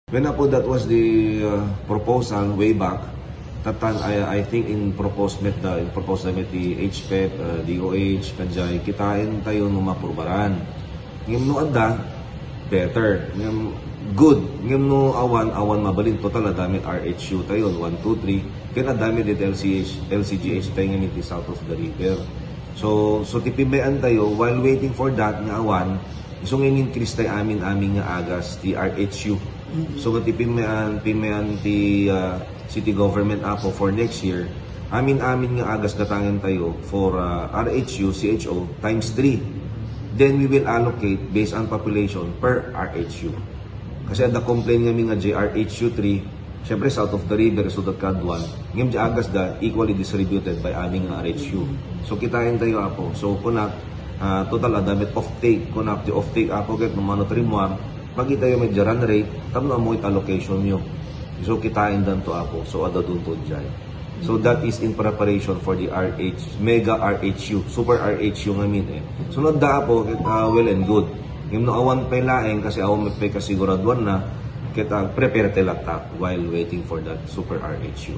When that was the proposal way back, that time I think in proposed met the HPEP, DOH, kanjay, kitain tayo no mapurbaran. Ngem no adda, better. Ngem good. Ngem no awan mabalin total adamit RHU tayo 1, 2, 3. Kaya adamit it LCGH tayo ngayon iti south of the river. So tipimean tayo while waiting for that nga awan, isong in-increase tayo amin nga agas ti RHU. So tipimean ti city government apo for next year, amin nga agas datangan tayo for RHU, CHO times 3. Then we will allocate based on population per RHU. Kasi ada complain nga JRHU 3, syempre south of the river, so that kadwan, ngem di agas da equally distributed by aming nga RHU. So kitain tayo apo. So kunak total adamit off-take, kunak di off-take apo get numano 3 pag itayo may run rate, tamo mo it allocation nyo. So kitain dan to apo. So ada dun to dyan. So that is in preparation for the mega RHU, super RHU ngamin eh. Sunod da po, well and good. Yung awan pa laeng kasi awan may kasiguraduan na kita prepare telata while waiting for that super RHU.